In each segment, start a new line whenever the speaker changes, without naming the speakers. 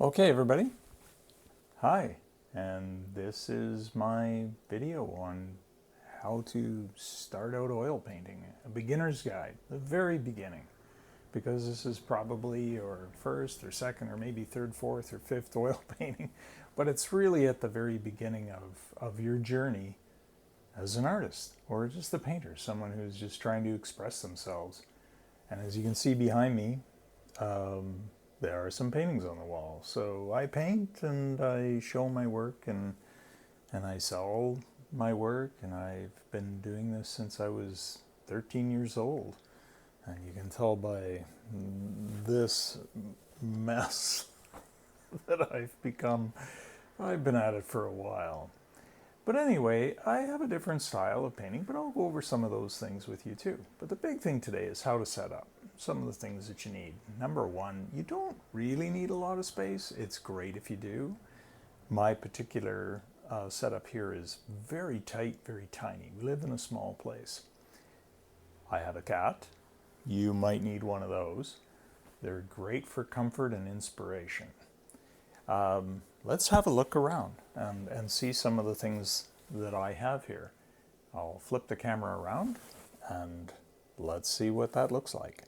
Okay, everybody. Hi, and this is my video on how to start out oil painting, a beginner's guide, the very beginning, because this is probably your first or second or maybe third, fourth or fifth oil painting, but it's really at the very beginning of your journey as an artist or just a painter, someone who's just trying to express themselves. And as you can see behind me, there are some paintings on the wall. So I paint and I show my work and I sell my work, and I've been doing this since I was 13 years old. And you can tell by this mess that I've become. I've been at it for a while. But anyway, I have a different style of painting, but I'll go over some of those things with you too. But the big thing today is how to set up. Some of the things that you need. Number one, you don't really need a lot of space. It's great if you do. My particular setup here is very tight, very tiny. We live in a small place. I have a cat. You might need one of those. They're great for comfort and inspiration. Let's have a look around and see some of the things that I have here. I'll flip the camera around and let's see what that looks like.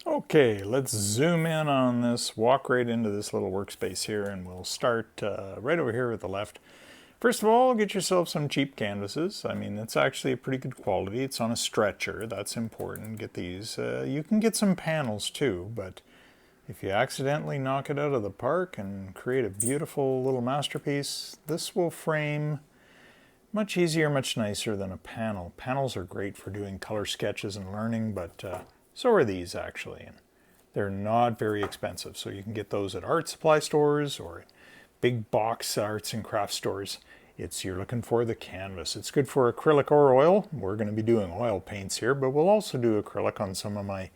Okay, let's zoom in on this, walk right into this little workspace here, and we'll start right over here at the left. First of all, get yourself some cheap canvases. I mean, it's actually a pretty good quality. It's on a stretcher, that's important. Get these. You can get some panels too, but if you accidentally knock it out of the park and create a beautiful little masterpiece, this will frame much easier, much nicer than a panel. Panels are great for doing color sketches and learning, but so are these actually. And they're not very expensive, so you can get those at art supply stores or big box arts and craft stores. You're looking for the canvas. It's good for acrylic or oil. We're going to be doing oil paints here, but we'll also do acrylic on some of my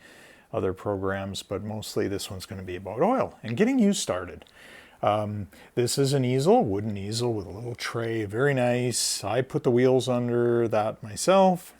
other programs, but mostly this one's going to be about oil and getting you started. This is an easel, wooden easel with a little tray, very nice. I put the wheels under that myself.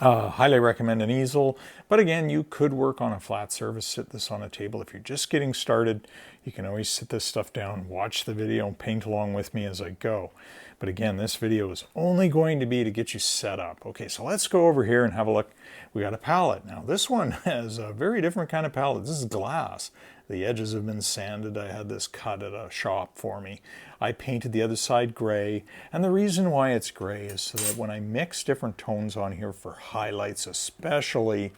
Highly recommend an easel, but again, you could work on a flat surface, sit this on a table. If you're just getting started, you can always sit this stuff down, watch the video, and paint along with me as I go. But again, this video is only going to be to get you set up. Okay, so let's go over here and have a look. We got a palette. Now this one has a very different kind of palette. This is glass. The edges have been sanded. I had this cut at a shop for me. I painted the other side gray, and the reason why it's gray is so that when I mix different tones on here for highlights especially,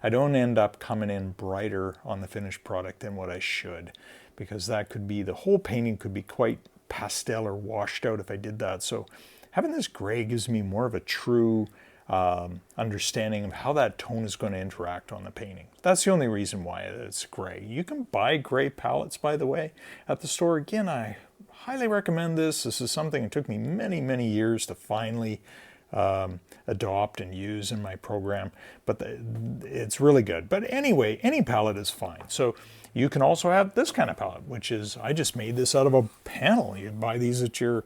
I don't end up coming in brighter on the finished product than what I should, because that could be, the whole painting could be quite pastel or washed out if I did that. So having this gray gives me more of a true understanding of how that tone is going to interact on the painting. That's the only reason why it's gray. You can buy gray palettes, by the way, at the store. Again, I highly recommend this. This is something it took me many, many years to finally adopt and use in my program, but it's really good. But anyway, any palette is fine. So you can also have this kind of palette, which is, I just made this out of a panel. You buy these at your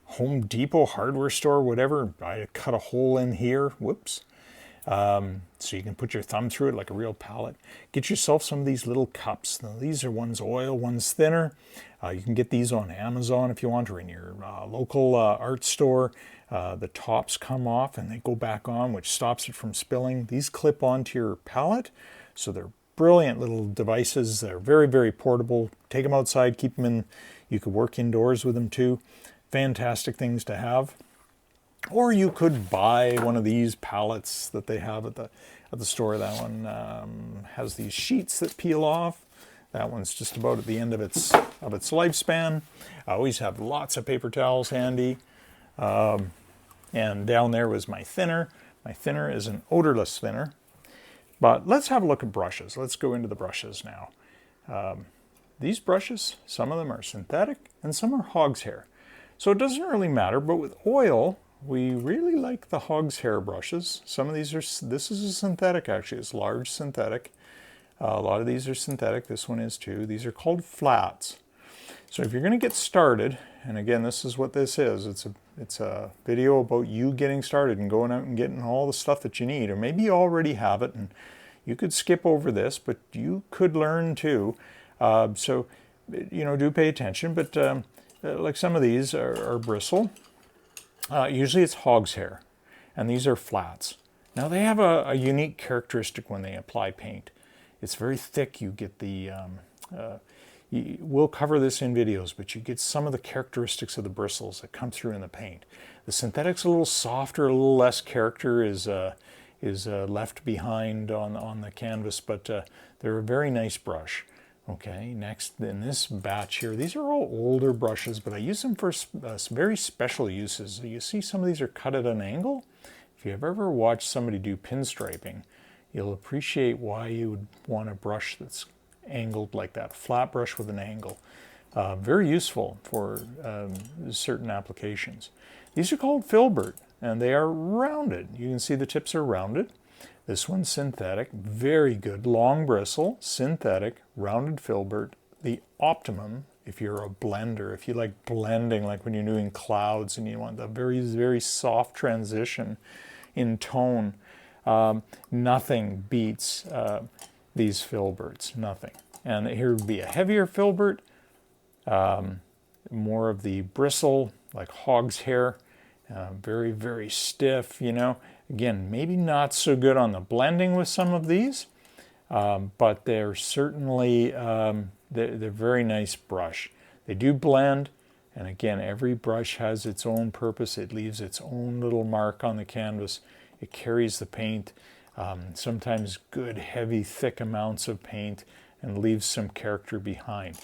Home Depot, hardware store, whatever. I cut a hole in here, whoops. So you can put your thumb through it like a real palette. Get yourself some of these little cups. Now, these are one's oil, one's thinner. You can get these on Amazon if you want, or in your local art store. The tops come off and they go back on, which stops it from spilling. These clip onto your palette, so they're brilliant little devices. They're very, very portable. Take them outside, keep them in. You could work indoors with them too. Fantastic things to have. Or you could buy one of these palettes that they have at the store. That one has these sheets that peel off. That one's just about at the end of its lifespan. I always have lots of paper towels handy. And down there was my thinner. My thinner is an odorless thinner. But let's have a look at brushes. Let's go into the brushes now. These brushes, some of them are synthetic and some are hog's hair. So it doesn't really matter, but with oil, we really like the hog's hair brushes. Some of these are, this is a synthetic actually, it's large synthetic. A lot of these are synthetic, this one is too. These are called flats. So if you're going to get started, and again, this is what this is, it's a video about you getting started and going out and getting all the stuff that you need, or maybe you already have it and you could skip over this, but you could learn too. So do pay attention, but like some of these are bristle. Usually it's hog's hair, and these are flats. Now they have a unique characteristic when they apply paint. It's very thick. You get the, we'll cover this in videos, but you get some of the characteristics of the bristles that come through in the paint. The synthetic's a little softer, a little less character is left behind on the canvas, but they're a very nice brush. Okay, next in this batch here, these are all older brushes, but I use them for very special uses. You see some of these are cut at an angle. If you've ever watched somebody do pinstriping, you'll appreciate why you would want a brush that's angled like that, flat brush with an angle. Very useful for certain applications. These are called filbert, and they are rounded. You can see the tips are rounded. This one's synthetic, very good, long bristle, synthetic, rounded filbert, the optimum if you're a blender, if you like blending, like when you're doing clouds and you want the very, very soft transition in tone. Nothing beats these filberts, nothing. And here would be a heavier filbert, more of the bristle, like hog's hair, very, very stiff, Again, maybe not so good on the blending with some of these, but they're certainly, they're very nice brush. They do blend, and again, every brush has its own purpose. It leaves its own little mark on the canvas. It carries the paint, sometimes good, heavy, thick amounts of paint, and leaves some character behind.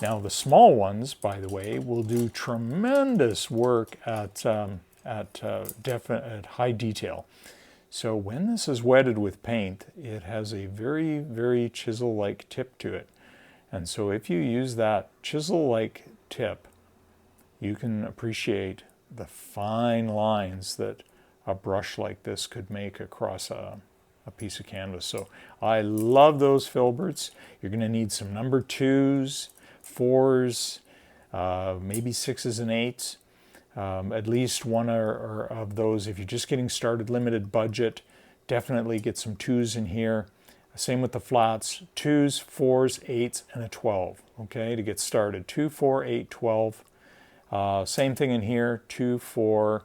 Now, the small ones, by the way, will do tremendous work at high detail. So when this is wetted with paint, it has a very, very chisel-like tip to it. And so if you use that chisel-like tip, you can appreciate the fine lines that a brush like this could make across a piece of canvas. So I love those filberts. You're going to need some number 2s, 4s, maybe 6s and 8s. At least one or of those. If you're just getting started, limited budget, definitely get some 2s in here. Same with the flats, 2s, 4s, 8s, and a 12, okay, to get started. 2, 4, 8, 12. Same thing in here, 2, 4,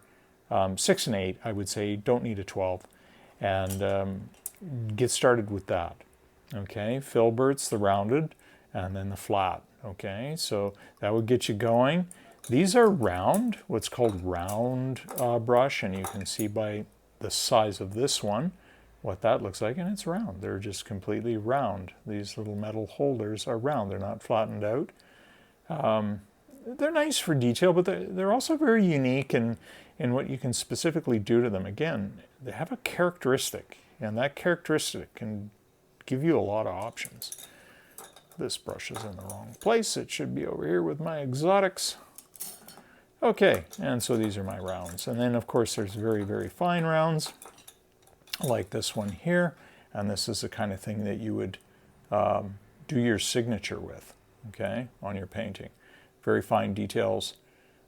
6, and 8, I would say. Don't need a 12. And get started with that, okay. Filberts, the rounded, and then the flat, okay. So that would get you going. These are round, what's called round brush, and you can see by the size of this one what that looks like, and it's round. They're just completely round. These little metal holders are round. They're not flattened out. They're nice for detail, but they're also very unique in what you can specifically do to them. Again, they have a characteristic, and that characteristic can give you a lot of options. This brush is in the wrong place. It should be over here with my exotics. Okay, and so these are my rounds. And then, of course, there's very, very fine rounds, like this one here. And this is the kind of thing that you would do your signature with, okay, on your painting. Very fine details.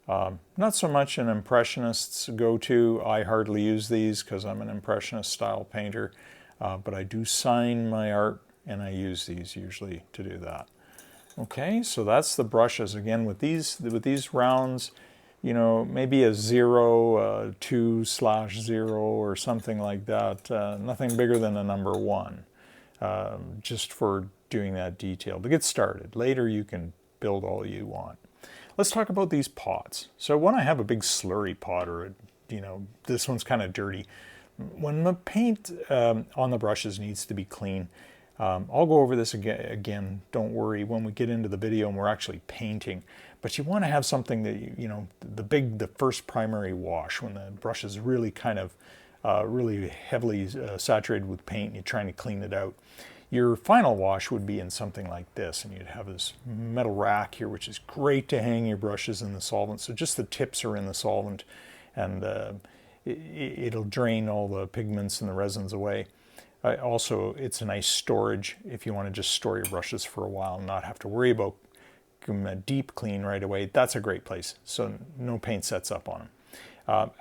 Not so much an impressionist's go-to. I hardly use these because I'm an impressionist style painter. But I do sign my art, and I use these usually to do that. Okay, so that's the brushes. Again, with these rounds, maybe a 0, 2/0 or something like that. Nothing bigger than a number 1, just for doing that detail to get started. Later you can build all you want. Let's talk about these pots. So when I have a big slurry pot, or this one's kind of dirty, when the paint on the brushes needs to be clean, I'll go over this again, don't worry, when we get into the video and we're actually painting. But you want to have something that, the first primary wash, when the brush is really kind of really heavily saturated with paint and you're trying to clean it out. Your final wash would be in something like this, and you'd have this metal rack here, which is great to hang your brushes in the solvent. So just the tips are in the solvent, and it'll drain all the pigments and the resins away. Also, it's a nice storage if you want to just store your brushes for a while and not have to worry about a deep clean right away. That's a great place, so no paint sets up on them.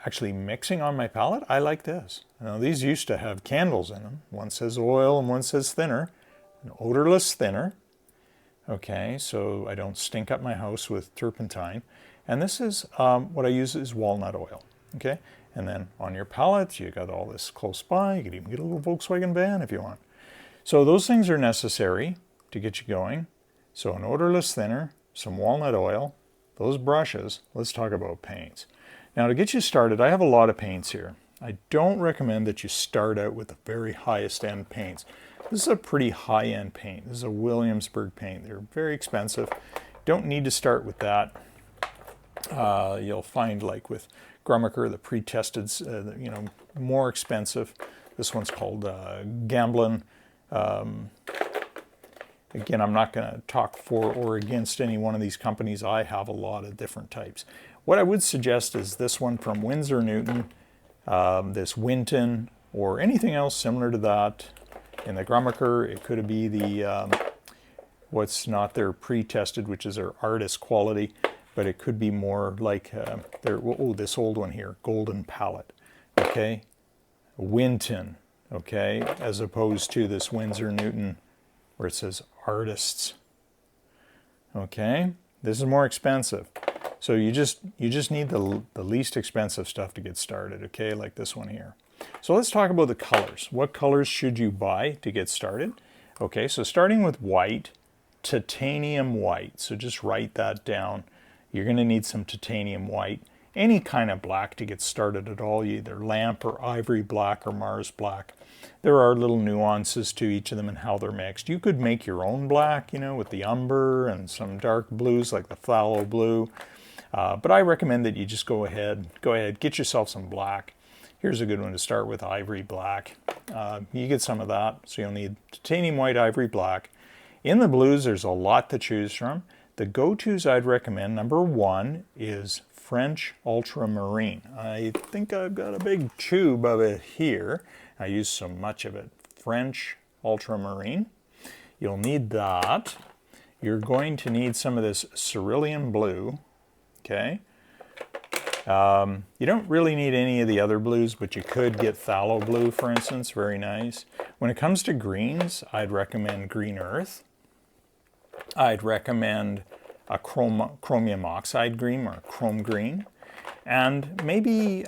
Actually, mixing on my palette, I like this. Now, these used to have candles in them. One says oil and one says thinner, an odorless thinner. Okay, so I don't stink up my house with turpentine. And this is what I use is walnut oil. Okay, and then on your palette, you got all this close by. You could even get a little Volkswagen van if you want. So those things are necessary to get you going. So an odorless thinner, some walnut oil, those brushes. Let's talk about paints. Now to get you started, I have a lot of paints here. I don't recommend that you start out with the very highest end paints. This is a pretty high end paint. This is a Williamsburg paint. They're very expensive. Don't need to start with that. You'll find like with Grummacher, the pre-tested, more expensive. This one's called Gamblin. Again, I'm not going to talk for or against any one of these companies. I have a lot of different types. What I would suggest is this one from Winsor Newton, this Winton, or anything else similar to that. In the Grummacher, it could be the, what's not their pre-tested, which is their artist quality, but it could be more like this old one here, Golden Palette, okay? Winton, okay, as opposed to this Winsor Newton where it says artists, okay? This is more expensive. So you just need the least expensive stuff to get started, okay, like this one here. So let's talk about the colors. What colors should you buy to get started? Okay, so starting with white, titanium white. So just write that down. You're going to need some titanium white. Any kind of black to get started at all, either lamp or ivory black or Mars black. There are little nuances to each of them and how they're mixed. You could make your own black, with the umber and some dark blues like the phthalo blue. But I recommend that you just go ahead, get yourself some black. Here's a good one to start with, ivory black. You get some of that, so you'll need titanium white, ivory black. In the blues, there's a lot to choose from. The go-tos I'd recommend, number one, is French Ultramarine. I think I've got a big tube of it here. I use so much of it. French Ultramarine. You'll need that. You're going to need some of this cerulean blue, okay? You don't really need any of the other blues, but you could get phthalo blue, for instance, very nice. When it comes to greens, I'd recommend Green Earth. I'd recommend a chromium oxide green or chrome green, and maybe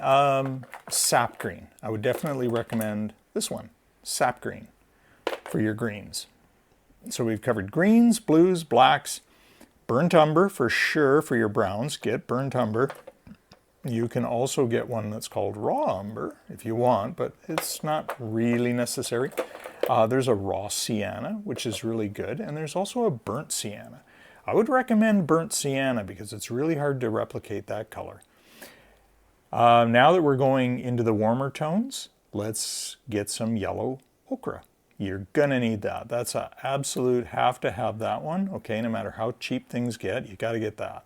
sap green. I would definitely recommend this one, sap green, for your greens. So we've covered greens, blues, blacks, burnt umber for sure for your browns. Get burnt umber. You can also get one that's called raw umber if you want, but it's not really necessary. There's a raw sienna, which is really good, and there's also a burnt sienna. I would recommend burnt sienna because it's really hard to replicate that color. Now that we're going into the warmer tones, let's get some yellow ochre. You're gonna need that. That's an absolute have to have that one, okay? No matter how cheap things get, you gotta get that.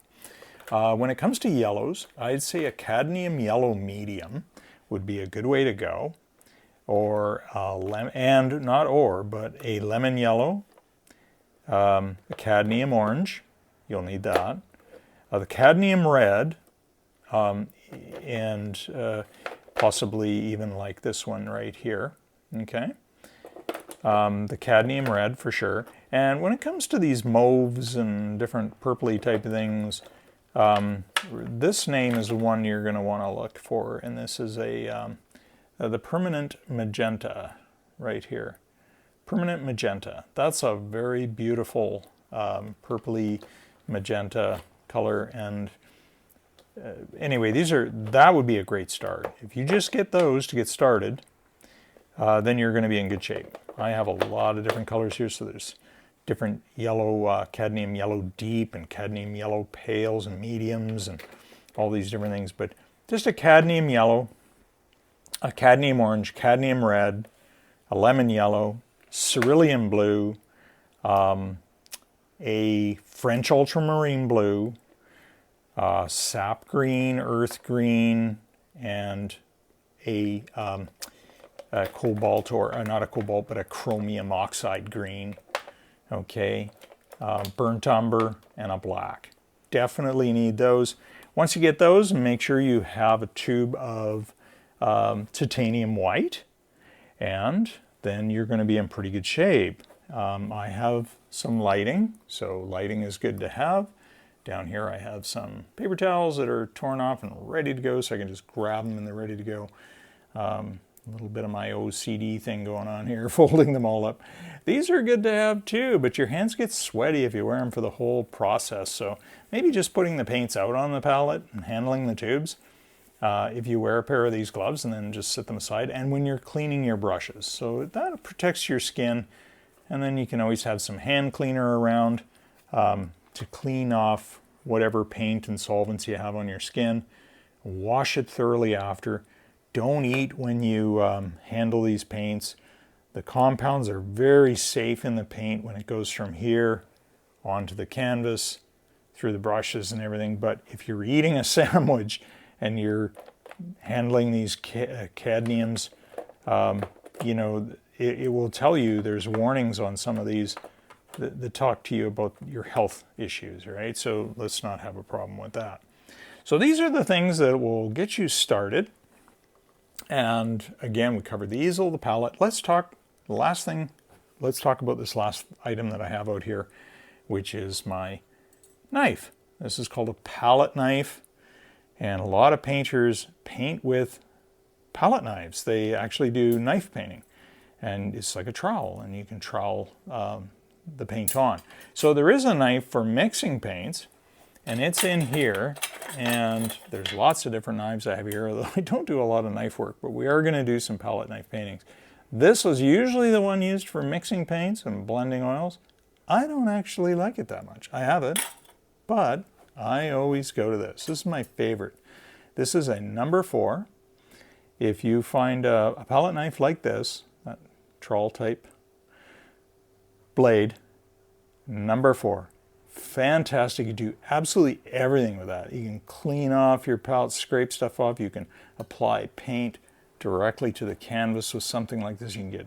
When it comes to yellows, I'd say a cadmium yellow medium would be a good way to go. Or, but a lemon yellow, a cadmium orange, you'll need that. The cadmium red, and possibly even like this one right here, okay? The cadmium red for sure. And when it comes to these mauves and different purpley type of things, this name is the one you're going to want to look for, and this is the permanent magenta right here. Permanent magenta. That's a very beautiful purpley magenta color, and anyway, that would be a great start. If you just get those to get started, then you're going to be in good shape. I have a lot of different colors here, so there's different yellow, cadmium yellow deep and cadmium yellow pales and mediums and all these different things. But just a cadmium yellow, a cadmium orange, cadmium red, a lemon yellow, cerulean blue, a French ultramarine blue, sap green, earth green, and a cobalt, or not a cobalt, but a chromium oxide green. Okay, burnt umber, and a black. Definitely need those. Once you get those, make sure you have a tube of titanium white, and then you're going to be in pretty good shape. I have some lighting, so lighting is good to have. Down here I have some paper towels that are torn off and ready to go, so I can just grab them and they're ready to go. A little bit of my OCD thing going on here, folding them all up. These are good to have too, but your hands get sweaty if you wear them for the whole process, so maybe just putting the paints out on the palette and handling the tubes. If you wear a pair of these gloves and then just set them aside, and when you're cleaning your brushes. So that protects your skin, and then you can always have some hand cleaner around to clean off whatever paint and solvents you have on your skin. Wash it thoroughly after. Don't eat when you handle these paints. The compounds are very safe in the paint when it goes from here onto the canvas, through the brushes and everything, but if you're eating a sandwich and you're handling these cadmiums, you know, it will tell you, there's warnings on some of these that talk to you about your health issues, right? So let's not have a problem with that. So these are the things that will get you started. And again, we covered the easel, the palette. Let's talk, the last thing, let's talk about this last item that I have out here, which is my knife. This is called a palette knife. And a lot of painters paint with palette knives. They actually do knife painting. And it's like a trowel, and you can trowel the paint on. So there is a knife for mixing paints, and it's in here. And there's lots of different knives I have here, although I don't do a lot of knife work, but we are going to do some palette knife paintings. This was usually the one used for mixing paints and blending oils. I don't actually like it that much. I have it, but I always go to this. This is my favorite. This is a number 4. If you find a palette knife like this, that trawl type blade, number 4. Fantastic. You do absolutely everything with that. You can clean off your palette, scrape stuff off. You can apply paint directly to the canvas with something like this. You can get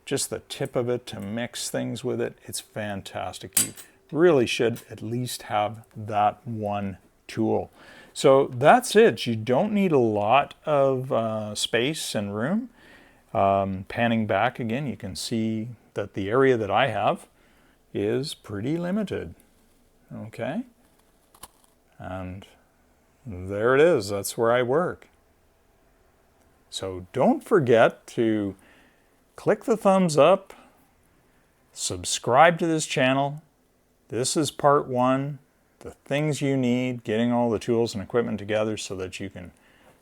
just the tip of it to mix things with it. It's fantastic. You really should at least have that one tool. So that's it. You don't need a lot of space and room. Panning back again, you can see that the area that I have is pretty limited. Okay, and there it is. That's where I work. So don't forget to click the thumbs up, subscribe to this channel. This is part 1, the things you need, getting all the tools and equipment together so that you can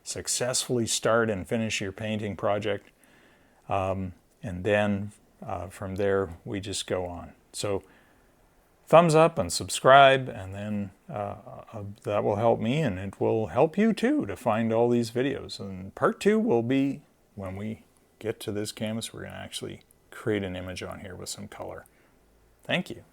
successfully start and finish your painting project. And then from there, we just go on. So thumbs up and subscribe, and then that will help me, and it will help you too to find all these videos. And part 2 will be when we get to this canvas, we're going to actually create an image on here with some color. Thank you.